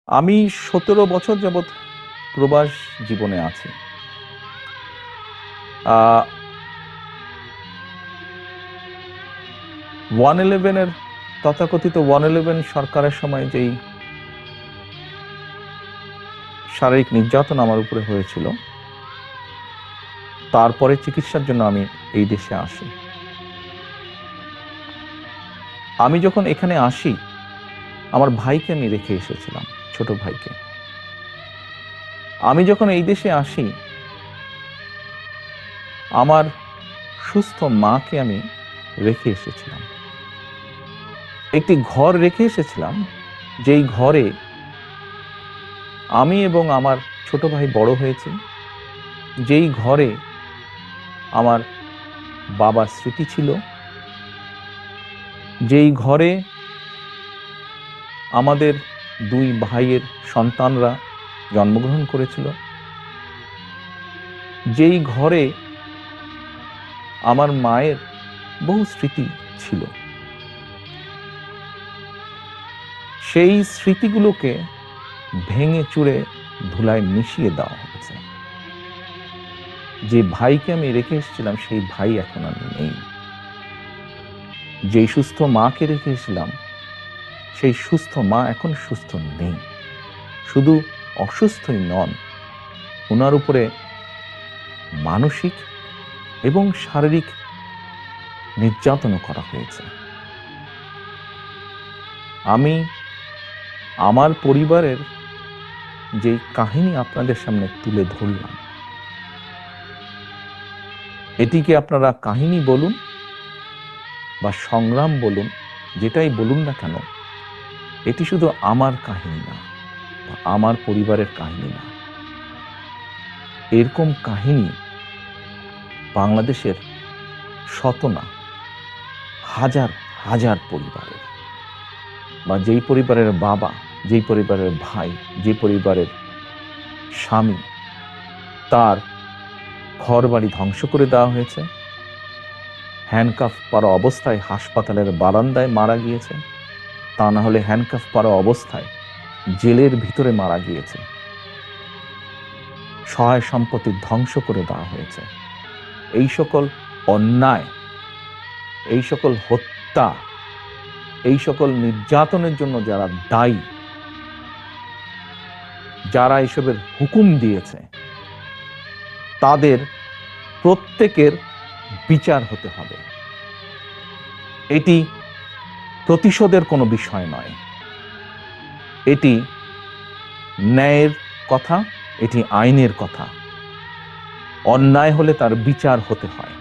আমি ১৭ বছর যাবৎ প্রবাস জীবনে আছি। আ 111 এর তথাকথিত 111 সরকারের সময় যেই শারীরিক নির্যাতন আমার উপরে হয়েছিল, তারপরে চিকিৎসার জন্য আমি এই দেশে আসি। আমি যখন এখানে আসি, আমার ভাইকে আমি রেখে এসেছিলাম, ছোট ভাইকে। আমি যখন এই দেশে আসি, আমার সুস্থ মাকে আমি রেখে এসেছিলাম। একটি ঘর রেখে এসেছিলাম, যেই ঘরে আমি এবং আমার ছোট ভাই বড় হয়েছি, যেই ঘরে আমার বাবার স্মৃতি ছিল, যেই ঘরে আমাদের 2 ভাইয়ের সন্তানরা জন্মগ্রহণ করেছিল, যেই ঘরে আমার মায়ের বহু স্মৃতি ছিল, সেই স্মৃতিগুলোকে ভেঙে চুরে ধুলায় মিশিয়ে দেওয়া হয়েছে। যে ভাইকে আমি রেখে এসেছিলাম, সেই ভাই এখন আর নেই। যেই সুস্থ মাকে রেখে এসেছিলাম, সেই সুস্থ মা এখন সুস্থ নেই। শুধু অসুস্থই নন, ওনার উপরে মানসিক এবং শারীরিক নির্যাতনও করা হয়েছে। আমি আমার পরিবারের যে কাহিনী আপনাদের সামনে তুলে ধরলাম, এটিকে আপনারা কাহিনী বলুন বা সংগ্রাম বলুন, যেটাই বলুন না কেন, এটি শুধু আমার কাহিনী না বা আমার পরিবারের কাহিনী না। এরকম কাহিনী বাংলাদেশের শত না, হাজার হাজার পরিবারের, বা যেই পরিবারের বাবা, যেই পরিবারের ভাই, যে পরিবারের স্বামী, তার ঘরবাড়ি ধ্বংস করে দেওয়া হয়েছে, হ্যান্ডকাফ পরা অবস্থায় হাসপাতালের বারান্দায় মারা গিয়েছে, তা না হলে হ্যান্ডকাফ পরা অবস্থায় জেলের ভিতরে মারা গিয়েছে, সহায় সম্পত্তি ধ্বংস করে দেওয়া হয়েছে। এই সকল অন্যায়, এই সকল হত্যা, এই সকল নির্যাতনের জন্য যারা দায়ী, যারা এসবের হুকুম দিয়েছে, তাদের প্রত্যেকের বিচার হতে হবে। এটি প্রতিশোধের কোনো বিষয় নয়, এটি ন্যায়ের কথা, এটি আইনের কথা। অন্যায় হলে তার বিচার হতে হয়।